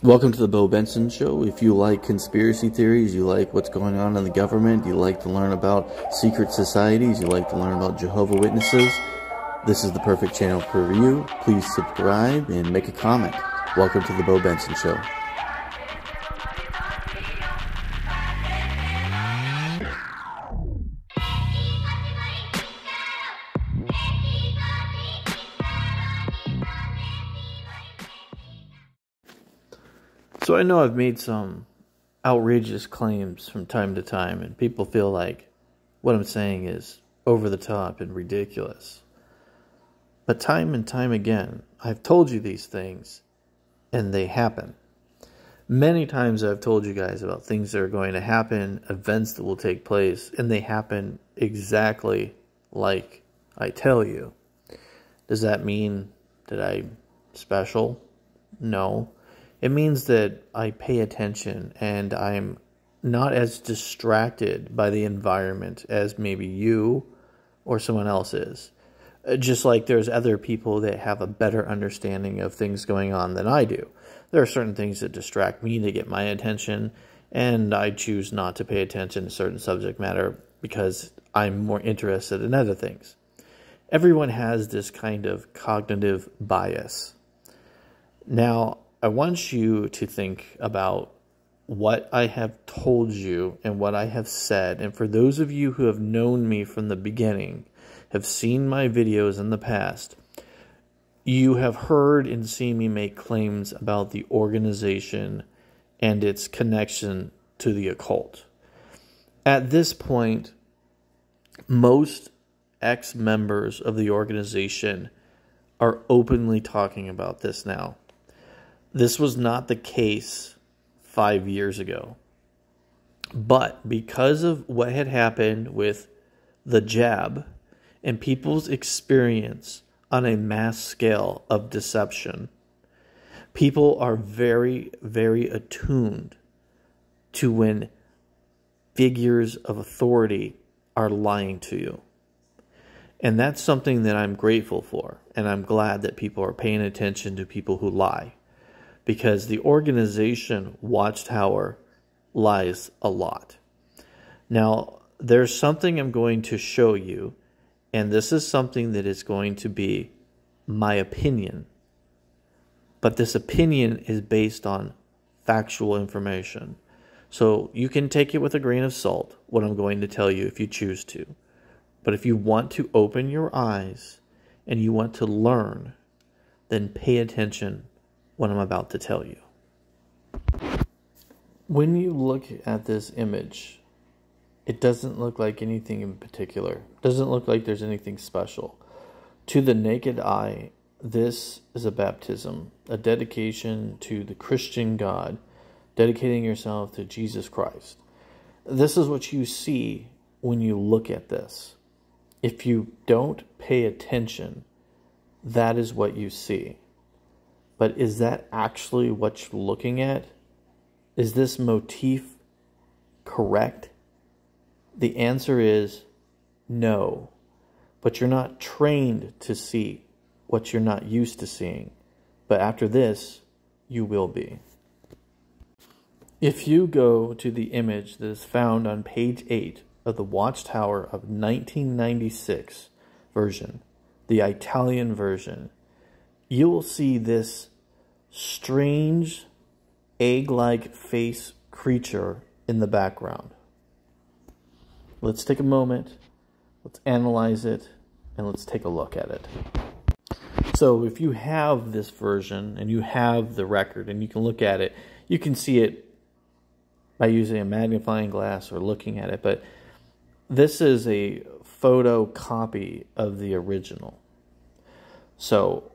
Welcome to the Bo Benson Show. If you like conspiracy theories, you like what's going on in the government, you like to learn about secret societies, you like to learn about Jehovah Witnesses, this is the perfect channel for you. Please subscribe and make a comment. Welcome to the Bo Benson Show. So I know I've made some outrageous claims from time to time, and people feel like what I'm saying is over the top and ridiculous. But time and time again, I've told you these things, and they happen. Many times I've told you guys about things that are going to happen, events that will take place, and they happen exactly like I tell you. Does that mean that I'm special? No. It means that I pay attention and I'm not as distracted by the environment as maybe you or someone else is. Just like there's other people that have a better understanding of things going on than I do. There are certain things that distract me to get my attention, and I choose not to pay attention to certain subject matter because I'm more interested in other things. Everyone has this kind of cognitive bias. Now, I want you to think about what I have told you and what I have said. And for those of you who have known me from the beginning, have seen my videos in the past, you have heard and seen me make claims about the organization and its connection to the occult. At this point, most ex-members of the organization are openly talking about this now. This was not the case 5 years ago. But because of what had happened with the jab and people's experience on a mass scale of deception, people are very, very attuned to when figures of authority are lying to you. And that's something that I'm grateful for. And I'm glad that people are paying attention to people who lie. Because the organization Watchtower lies a lot. Now, there's something I'm going to show you, and this is something that is going to be my opinion. But this opinion is based on factual information. So you can take it with a grain of salt, what I'm going to tell you if you choose to. But if you want to open your eyes and you want to learn, then pay attention what I'm about to tell you. When you look at this image, it doesn't look like anything in particular. It doesn't look like there's anything special. To the naked eye, this is a baptism, a dedication to the Christian God, dedicating yourself to Jesus Christ. This is what you see when you look at this. If you don't pay attention, that is what you see. But is that actually what you're looking at? Is this motif correct? The answer is no. But you're not trained to see what you're not used to seeing. But after this, you will be. If you go to the image that is found on page 8 of the Watchtower of 1996 version, the Italian version, you will see this strange egg-like face creature in the background. Let's take a moment, let's analyze it, and let's take a look at it. So if you have this version and you have the record and you can look at it, you can see it by using a magnifying glass or looking at it, but this is a photocopy of the original. So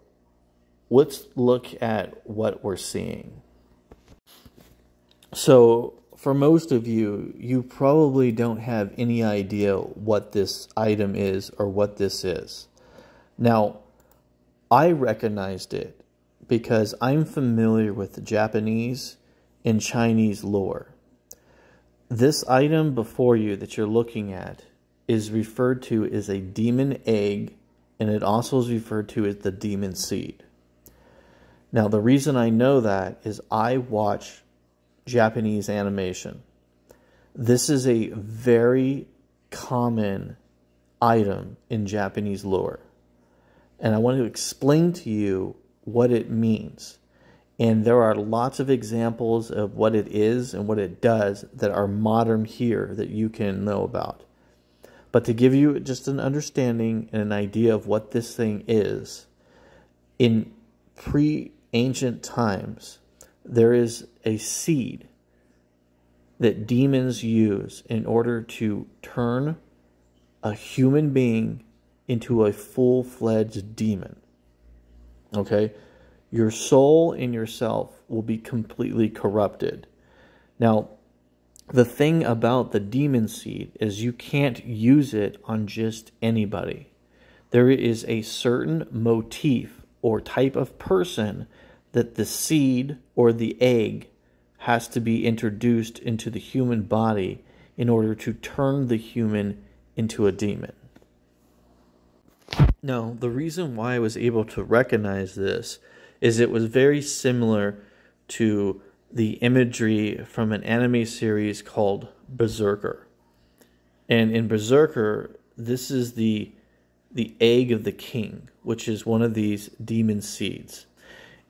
let's look at what we're seeing. So for most of you, you probably don't have any idea what this item is or what this is. Now, I recognized it because I'm familiar with the Japanese and Chinese lore. This item before you that you're looking at is referred to as a demon egg, and it also is referred to as the demon seed. Now, the reason I know that is I watch Japanese animation. This is a very common item in Japanese lore. And I want to explain to you what it means. And there are lots of examples of what it is and what it does that are modern here that you can know about. But to give you just an understanding and an idea of what this thing is, in pre-ancient times, there is a seed that demons use in order to turn a human being into a full-fledged demon. Okay? Your soul in yourself will be completely corrupted. Now, the thing about the demon seed is you can't use it on just anybody. There is a certain motif or type of person that the seed or the egg has to be introduced into the human body in order to turn the human into a demon. Now, the reason why I was able to recognize this is it was very similar to the imagery from an anime series called Berzurker. And in Berzurker, this is the egg of the king, which is one of these demon seeds.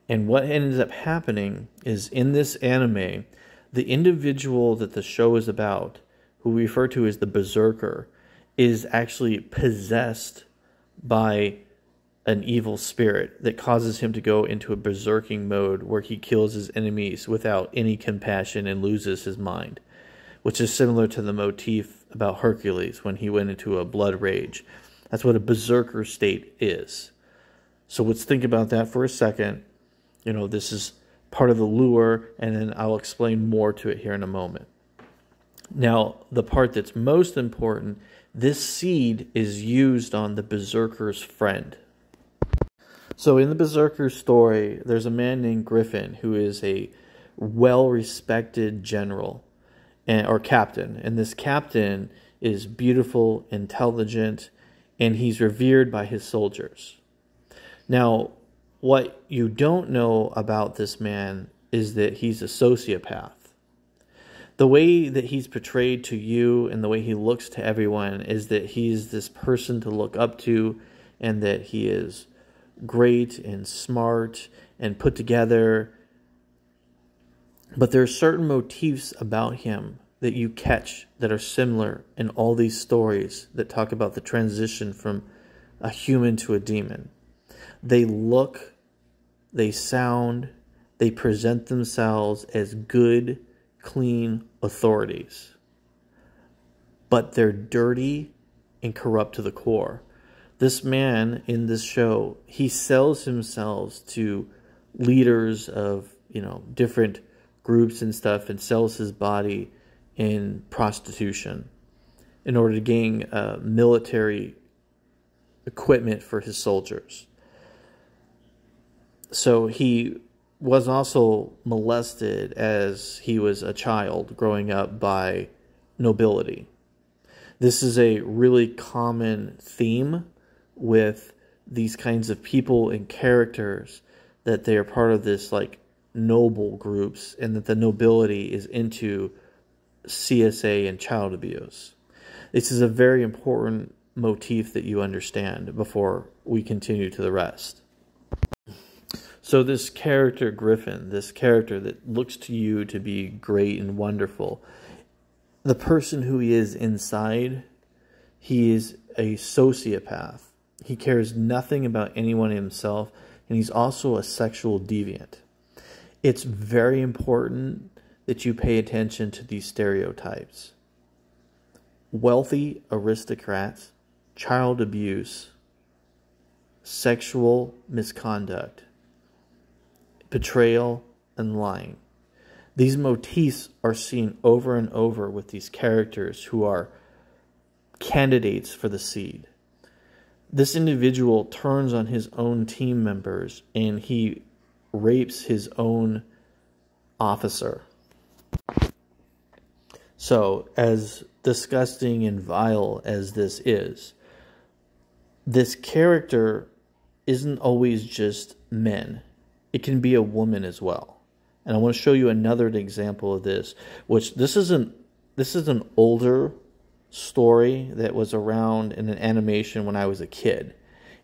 And what ends up happening is in this anime, the individual that the show is about, who we refer to as the Berzurker, is actually possessed by an evil spirit that causes him to go into a berserking mode where he kills his enemies without any compassion and loses his mind, which is similar to the motif about Hercules when he went into a blood rage. That's what a berserker state is. So let's think about that for a second. You know, this is part of the lure, and then I'll explain more to it here in a moment. Now, the part that's most important, this seed is used on the berserker's friend. So in the Berzurker story, there's a man named Griffin who is a well-respected general or captain. And this captain is beautiful, intelligent, and he's revered by his soldiers. Now, what you don't know about this man is that he's a sociopath. The way that he's portrayed to you and the way he looks to everyone is that he's this person to look up to and that he is great and smart and put together. But there are certain motifs about him that you catch that are similar in all these stories that talk about the transition from a human to a demon. They look, they sound, they present themselves as good, clean authorities. But they're dirty and corrupt to the core. This man in this show, he sells himself to leaders of, different groups and stuff and sells his body in prostitution in order to gain military equipment for his soldiers. So he was also molested as he was a child growing up by nobility. This is a really common theme with these kinds of people and characters, that they are part of this like noble groups and that the nobility is into CSA and child abuse. This is a very important motif that you understand before we continue to the rest. So this character Griffin, this character that looks to you to be great and wonderful, the person who he is inside, he is a sociopath. He cares nothing about anyone himself, and he's also a sexual deviant. It's very important that you pay attention to these stereotypes. Wealthy aristocrats, child abuse, sexual misconduct, betrayal, and lying. These motifs are seen over and over with these characters who are candidates for the seed. This individual turns on his own team members and he rapes his own officer. So, as disgusting and vile as this character isn't always just men. it can be a woman as well. And I want to show you another example of this, which this is an older story that was around in an animation when I was a kid.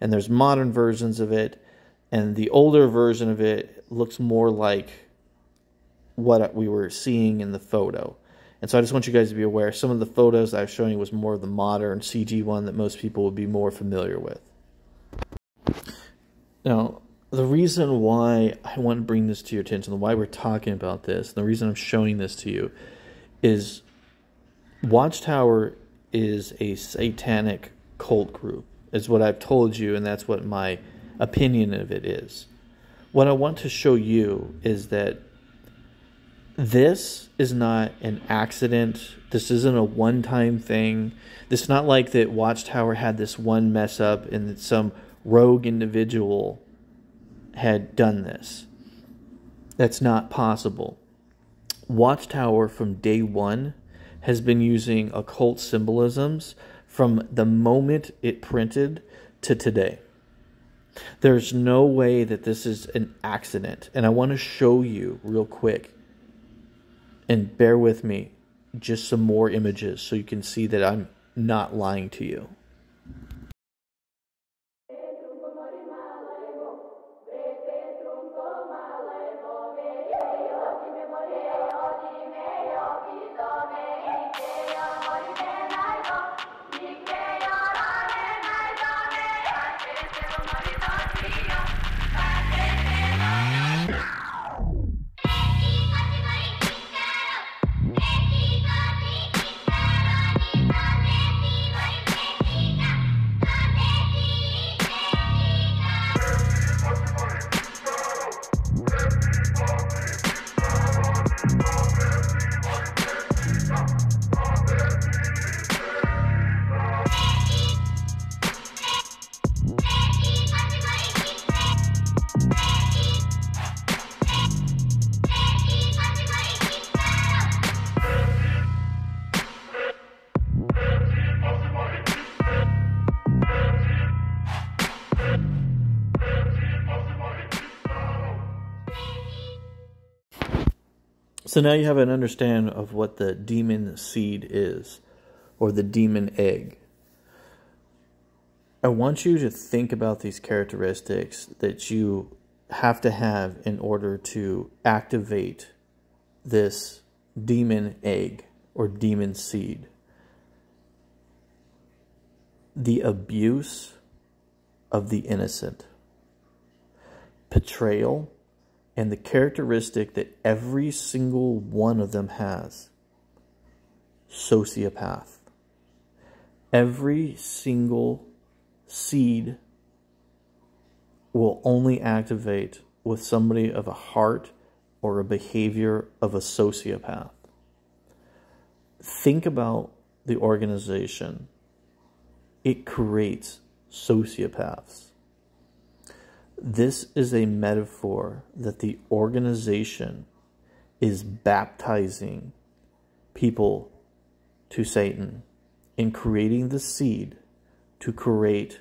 And there's modern versions of it, and the older version of it looks more like what we were seeing in the photo. And so I just want you guys to be aware, some of the photos I was showing you was more of the modern CG one that most people would be more familiar with. Now, the reason why I want to bring this to your attention, why we're talking about this, the reason I'm showing this to you is Watchtower is a satanic cult group, is what I've told you, and that's what my opinion of it is. What I want to show you is that this is not an accident. This isn't a one-time thing. This is not like that Watchtower had this one mess up and that some rogue individual had done this. That's not possible. Watchtower from day one has been using occult symbolisms from the moment it printed to today. There's no way that this is an accident. And I want to show you real quick, and bear with me, just some more images so you can see that I'm not lying to you. So now you have an understanding of what the demon seed is, or the demon egg. I want you to think about these characteristics that you have to have in order to activate this demon egg or demon seed. The abuse of the innocent, betrayal, and the characteristic that every single one of them has: sociopath. Every single seed will only activate with somebody of a heart or a behavior of a sociopath. Think about the organization. It creates sociopaths. This is a metaphor that the organization is baptizing people to Satan in creating the seed to create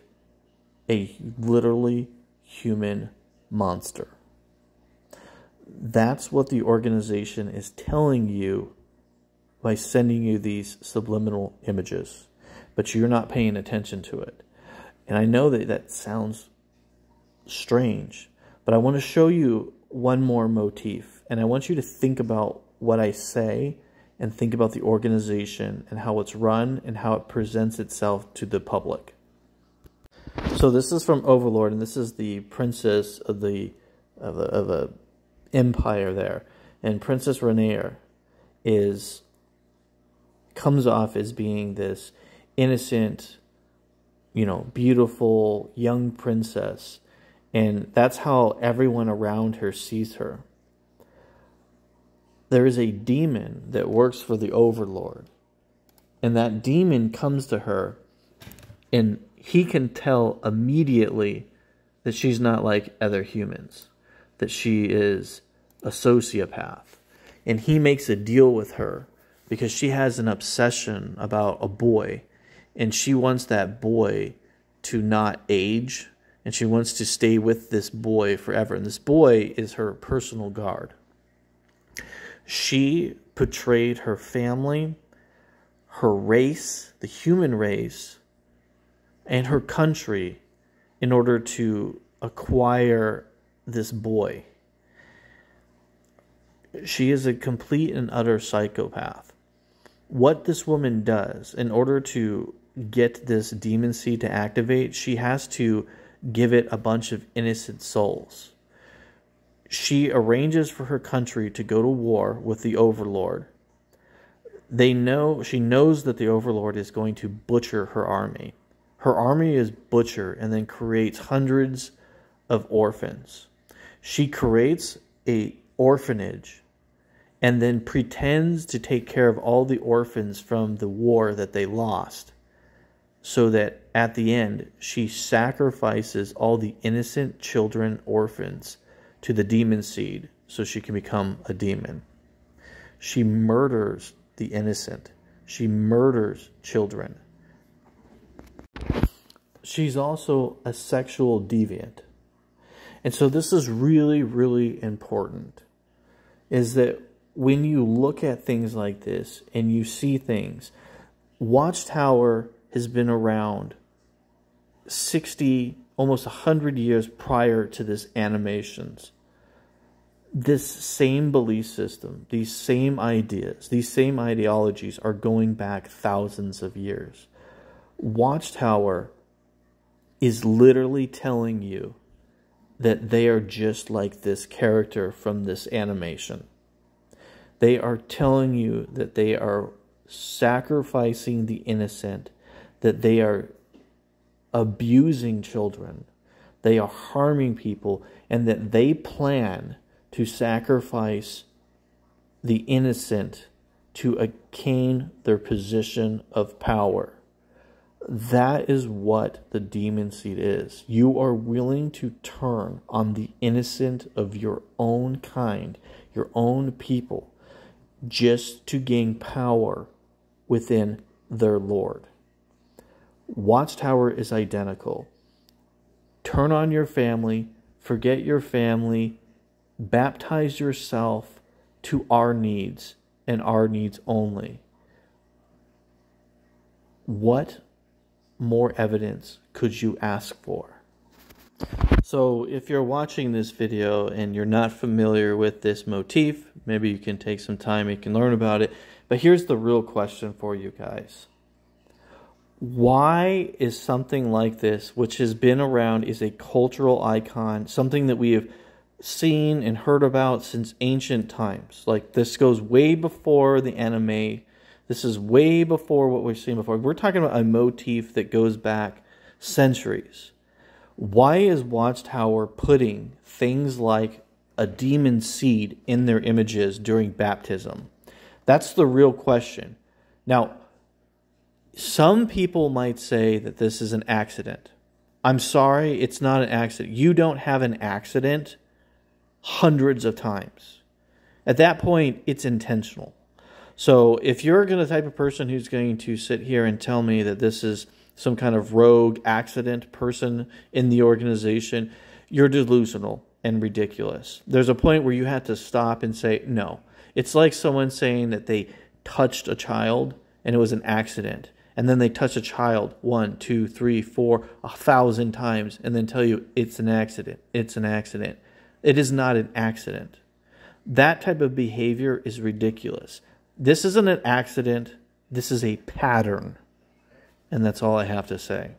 a literally human monster. That's what the organization is telling you by sending you these subliminal images, but you're not paying attention to it. And I know that that sounds strange, but I want to show you one more motif, and I want you to think about what I say and think about the organization and how it's run and how it presents itself to the public. So this is from Overlord, and this is the princess of a empire there, and Princess Rainier comes off as being this innocent, beautiful young princess. And that's how everyone around her sees her. There is a demon that works for the Overlord. And that demon comes to her, and he can tell immediately that she's not like other humans, that she is a sociopath. And he makes a deal with her because she has an obsession about a boy, and she wants that boy to not age, and she wants to stay with this boy forever. And this boy is her personal guard. She betrayed her family, her race, the human race, and her country in order to acquire this boy. She is a complete and utter psychopath. What this woman does, in order to get this demon seed to activate, she has to give it a bunch of innocent souls. She arranges for her country to go to war with the Overlord. She knows that the Overlord is going to butcher her army. Her army is butcher and then creates hundreds of orphans. She creates an orphanage and then pretends to take care of all the orphans from the war that they lost, so that at the end she sacrifices all the innocent children, orphans, to the demon seed so she can become a demon. She murders the innocent. She murders children. She's also a sexual deviant. And so this is really, really important, is that when you look at things like this and you see things, Watchtower has been around 60, almost 100 years prior to this animations. This same belief system, these same ideas, these same ideologies are going back thousands of years. Watchtower is literally telling you that they are just like this character from this animation. They are telling you that they are sacrificing the innocent, that they are abusing children, they are harming people, and that they plan to sacrifice the innocent to attain their position of power. That is what the demon seed is. You are willing to turn on the innocent of your own kind, your own people, just to gain power within their Lord. Watchtower is identical. Turn on your family, forget your family, baptize yourself to our needs and our needs only. What more evidence could you ask for? So if you're watching this video and you're not familiar with this motif, maybe you can take some time, you can learn about it. But here's the real question for you guys. Why is something like this, which has been around, is a cultural icon, something that we have seen and heard about since ancient times? Like, this goes way before the anime. This is way before what we've seen before. We're talking about a motif that goes back centuries. Why is Watchtower putting things like a demon seed in their images during baptism? That's the real question. Now, some people might say that this is an accident. I'm sorry, it's not an accident. You don't have an accident hundreds of times. At that point, it's intentional. So if you're the type of person who's going to sit here and tell me that this is some kind of rogue accident person in the organization, you're delusional and ridiculous. There's a point where you have to stop and say, no. It's like someone saying that they touched a child and it was an accident. And then they touch a child 1, 2, 3, 4, 1,000 times and then tell you it's an accident. It's an accident. It is not an accident. That type of behavior is ridiculous. This isn't an accident. This is a pattern. And that's all I have to say.